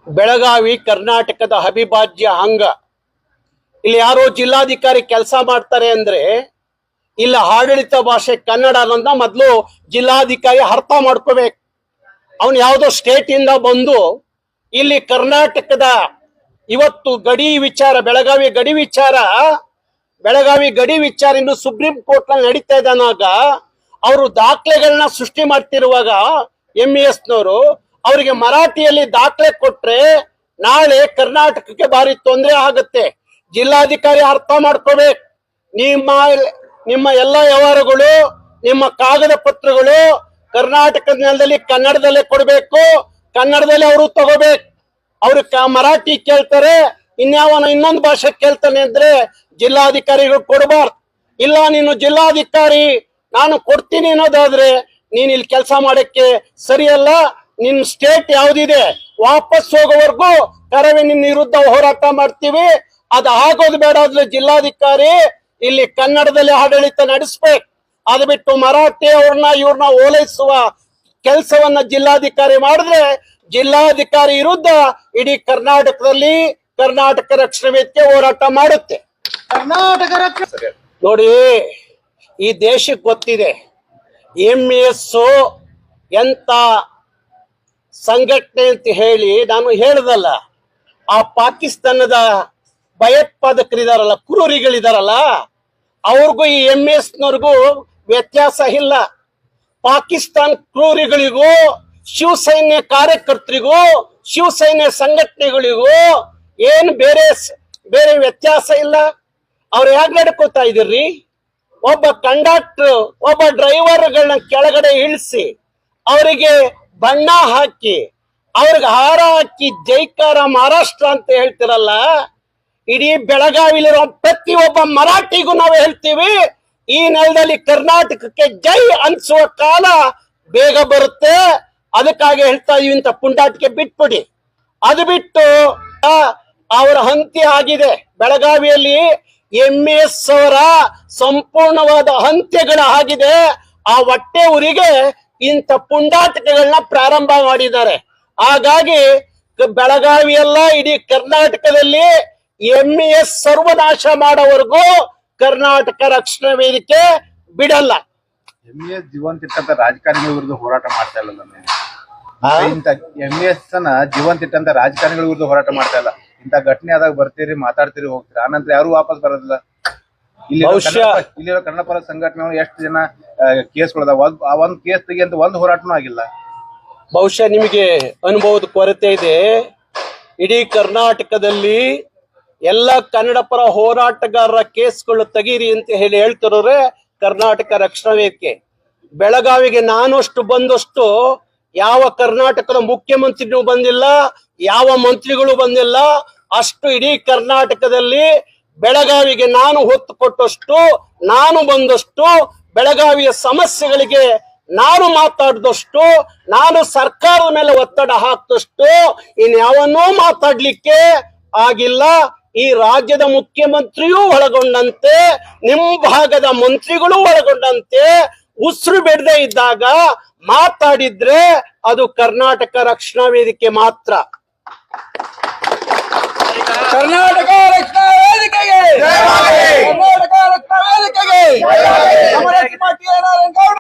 ಬೆಳಗಾವಿ ಕರ್ನಾಟಕದ ಅವಿಭಾಜ್ಯ ಅಂಗ. ಇಲ್ಲಿ ಯಾರೋ ಜಿಲ್ಲಾಧಿಕಾರಿ ಕೆಲಸ ಮಾಡ್ತಾರೆ ಅಂದ್ರೆ ಇಲ್ಲ ಆಡಳಿತ ಭಾಷೆ ಕನ್ನಡ ಅನ್ನೋದನ್ನ ಮೊದಲು ಜಿಲ್ಲಾಧಿಕಾರಿ ಅರ್ಥ ಮಾಡ್ಕೋಬೇಕು. ಅವನು ಯಾವುದೋ ಸ್ಟೇಟ್ ಇಂದ ಬಂದು ಇಲ್ಲಿ ಕರ್ನಾಟಕದ ಇವತ್ತು ಗಡಿ ವಿಚಾರ, ಬೆಳಗಾವಿ ಗಡಿ ವಿಚಾರ ಇನ್ನು ಸುಪ್ರೀಂ ಕೋರ್ಟ್ ನಲ್ಲಿ ನಡೀತಾ ಇದ್ದಾನಾಗ ಅವರು ದಾಖಲೆಗಳನ್ನ ಸೃಷ್ಟಿ ಮಾಡ್ತಿರುವಾಗ MES ನವರು ಅವರಿಗೆ ಮರಾಠಿಯಲ್ಲಿ ದಾಖಲೆ ಕೊಟ್ರೆ ನಾಳೆ ಕರ್ನಾಟಕಕ್ಕೆ ಭಾರಿ ತೊಂದರೆ ಆಗುತ್ತೆ. ಜಿಲ್ಲಾಧಿಕಾರಿ ಅರ್ಥ ಮಾಡ್ಕೋಬೇಕು. ನಿಮ್ಮ ಎಲ್ಲ ವ್ಯವಹಾರಗಳು, ನಿಮ್ಮ ಕಾಗದ ಪತ್ರಗಳು ಕರ್ನಾಟಕದ ನೆಲದಲ್ಲಿ ಕನ್ನಡದಲ್ಲೇ ಕೊಡ್ಬೇಕು, ಕನ್ನಡದಲ್ಲಿ ಅವರು ತಗೋಬೇಕು. ಅವ್ರು ಮರಾಠಿ ಕೇಳ್ತಾರೆ, ಇನ್ನೊಂದು ಭಾಷೆ ಕೇಳ್ತಾನೆ ಅಂದ್ರೆ ಜಿಲ್ಲಾಧಿಕಾರಿಗಳು ಕೊಡಬಾರ್ದು. ಇಲ್ಲ ನೀನು ಜಿಲ್ಲಾಧಿಕಾರಿ ನಾನು ಕೊಡ್ತೀನಿ ಅನ್ನೋದಾದ್ರೆ ನೀನ್ ಇಲ್ಲಿ ಕೆಲಸ ಮಾಡಕ್ಕೆ ಸರಿಯಲ್ಲ. ನಿನ್ ಸ್ಟೇಟ್ ಯಾವ್ದಿದೆ ವಾಪಸ್ ಹೋಗೋವರೆಗೂ ಕರವೇ ನಿನ್ನ ವಿರುದ್ಧ ಹೋರಾಟ ಮಾಡ್ತೀವಿ. ಅದು ಆಗೋದು ಬೇಡ. ಆದ್ರೆ ಜಿಲ್ಲಾಧಿಕಾರಿ ಇಲ್ಲಿ ಕನ್ನಡದಲ್ಲಿ ಆಡಳಿತ ನಡೆಸ್ಬೇಕು. ಅದು ಬಿಟ್ಟು ಮರಾಠಿ ಇವ್ರನ್ನ ಓಲೈಸುವ ಕೆಲಸವನ್ನ ಜಿಲ್ಲಾಧಿಕಾರಿ ಮಾಡಿದ್ರೆ ಜಿಲ್ಲಾಧಿಕಾರಿ ವಿರುದ್ಧ ಇಡೀ ಕರ್ನಾಟಕದಲ್ಲಿ ಕರ್ನಾಟಕ ರಕ್ಷಣಾ ವೇದಿಕೆ ಹೋರಾಟ ಮಾಡುತ್ತೆ. ನೋಡಿ, ಈ ದೇಶಕ್ಕೆ ಗೊತ್ತಿದೆ MES ಎಂತ ಸಂಘಟನೆ ಅಂತ ಹೇಳಿ. ನಾನು ಹೇಳದಲ್ಲ, ಆ ಪಾಕಿಸ್ತಾನದ ಭಯೋತ್ಪಾದಕರಿದಾರಲ್ಲ, ಕ್ರೂರಿಗಳಿದಾರಲ್ಲ, ಅವ್ರಿಗೂ ಈ MES ನವ್ರಿಗೂ ವ್ಯತ್ಯಾಸ ಇಲ್ಲ. ಪಾಕಿಸ್ತಾನ ಕ್ರೂರಿಗಳಿಗೂ ಶಿವಸೈನ್ಯ ಕಾರ್ಯಕರ್ತರಿಗೂ ಶಿವಸೈನ್ಯ ಸಂಘಟನೆಗಳಿಗೂ ಏನು ಬೇರೆ ವ್ಯತ್ಯಾಸ ಇಲ್ಲ. ಅವ್ರು ಯಾಕೆ ನಡ್ಕೋತಾ ಇದ್ದೀರಿ? ಒಬ್ಬ ಕಂಡಕ್ಟರ್, ಒಬ್ಬ ಡ್ರೈವರ್ಗಳನ್ನ ಕೆಳಗಡೆ ಇಳಿಸಿ ಅವರಿಗೆ ಬಣ್ಣ ಹಾಕಿ ಅವ್ರಿಗೆ ಹಾರ ಹಾಕಿ ಜೈಕಾರ ಮಹಾರಾಷ್ಟ್ರ ಅಂತ ಹೇಳ್ತಿರಲ್ಲ. ಇಡೀ ಬೆಳಗಾವಿಲಿರೋ ಪ್ರತಿಯೊಬ್ಬ ಮರಾಠಿಗೂ ನಾವು ಹೇಳ್ತೀವಿ, ಈ ನೆಲದಲ್ಲಿ ಕರ್ನಾಟಕಕ್ಕೆ ಜೈ ಅನ್ಸುವ ಕಾಲ ಬೇಗ ಬರುತ್ತೆ. ಅದಕ್ಕಾಗಿ ಹೇಳ್ತಾ ಇದೀವಿ, ಇಂಥ ಪುಂಡಾಟಿಕೆ ಬಿಟ್ಬಿಡಿ. ಅದು ಬಿಟ್ಟು ಅವರ ಹಂತ್ಯ ಆಗಿದೆ. ಬೆಳಗಾವಿಯಲ್ಲಿ MES ಅವರ ಸಂಪೂರ್ಣವಾದ ಹಂತ್ಯಗಳ ಆಗಿದೆ. ಆ ಹೊಟ್ಟೆ ಊರಿಗೆ ಇಂಥ ಪುಂಡಾಟಿಕೆಗಳನ್ನ ಪ್ರಾರಂಭ ಮಾಡಿದ್ದಾರೆ. ಹಾಗಾಗಿ ಬೆಳಗಾವಿಯಲ್ಲ ಇಡೀ ಕರ್ನಾಟಕದಲ್ಲಿ MES ಸರ್ವನಾಶ ಮಾಡೋವರೆಗೂ ಕರ್ನಾಟಕ ರಕ್ಷಣಾ ವೇದಿಕೆ ಬಿಡಲ್ಲ. MES ಜೀವಂತ ಇಟ್ಟಂತ ರಾಜಕಾರಣಿಗಳ ವಿರುದ್ಧ ಹೋರಾಟ ಮಾಡ್ತಾ ಇಲ್ಲ. MES ಜೀವಂತ ಇಟ್ಟಂತ ರಾಜಕಾರಣಿಗಳ ವಿರುದ್ಧ ಹೋರಾಟ ಮಾಡ್ತಾ ಇಲ್ಲ. ಇಂಥ ಘಟನೆ ಆದಾಗ ಬರ್ತೀರಿ, ಮಾತಾಡ್ತೀರಿ, ಹೋಗ್ತೀರಿ, ಆನಂತರ ಯಾರು ವಾಪಸ್ ಬರೋದಿಲ್ಲ. ಇಲ್ಲಿರೋ ಕನ್ನಡ ಪರ ಸಂಘಟನೆ ಎಷ್ಟು ಜನ ಕೇಸ್ಗಳದಾವ, ಆ ಒಂದ್ ಕೇಸ್ ತೆಗಿಯಂತ ಒಂದು ಹೋರಾಟನೂ ಆಗಿಲ್ಲ. ಬಹುಶಃ ನಿಮಗೆ ಅನುಭವದ ಕೊರತೆ ಇದೆ. ಇಡೀ ಕರ್ನಾಟಕದಲ್ಲಿ ಎಲ್ಲ ಕನ್ನಡ ಪರ ಹೋರಾಟಗಾರರ ಕೇಸ್ಗಳು ತೆಗೀರಿ ಅಂತ ಹೇಳ್ತಿರೋರೆ ಕರ್ನಾಟಕ ರಕ್ಷಣಾ ವೇದಿಕೆ. ಬೆಳಗಾವಿಗೆ ನಾನಷ್ಟು ಬಂದಷ್ಟು ಯಾವ ಕರ್ನಾಟಕದ ಮುಖ್ಯಮಂತ್ರಿನೂ ಬಂದಿಲ್ಲ, ಯಾವ ಮಂತ್ರಿಗಳು ಬಂದಿಲ್ಲ. ಅಷ್ಟು ಇಡೀ ಕರ್ನಾಟಕದಲ್ಲಿ ಬೆಳಗಾವಿಗೆ ನಾನು ಹೊತ್ತು ಕೊಟ್ಟಷ್ಟು, ನಾನು ಬಂದಷ್ಟು, ಬೆಳಗಾವಿಯ ಸಮಸ್ಯೆಗಳಿಗೆ ನಾನು ಮಾತಾಡಿದಷ್ಟು, ನಾನು ಸರ್ಕಾರದ ಮೇಲೆ ಒತ್ತಡ ಹಾಕಿದಷ್ಟು ಇನ್ಯಾವನ್ನೂ ಮಾತಾಡ್ಲಿಕ್ಕೆ ಆಗಿಲ್ಲ. ಈ ರಾಜ್ಯದ ಮುಖ್ಯಮಂತ್ರಿಯೂ ಒಳಗೊಂಡಂತೆ, ನಿಮ್ಮ ಭಾಗದ ಮಂತ್ರಿಗಳು ಒಳಗೊಂಡಂತೆ ಉಸಿರು ಬಿಡದೆ ಇದ್ದಾಗ ಮಾತಾಡಿದ್ರೆ ಅದು ಕರ್ನಾಟಕ ರಕ್ಷಣಾ ವೇದಿಕೆ ಮಾತ್ರ. ಕರ್ನಾಟಕ ರಕ್ಷಣಾ ವೇದಿಕೆಗೆ, ಕರ್ನಾಟಕ ರಕ್ಷಣಾ ವೇದಿಕೆಗೆ.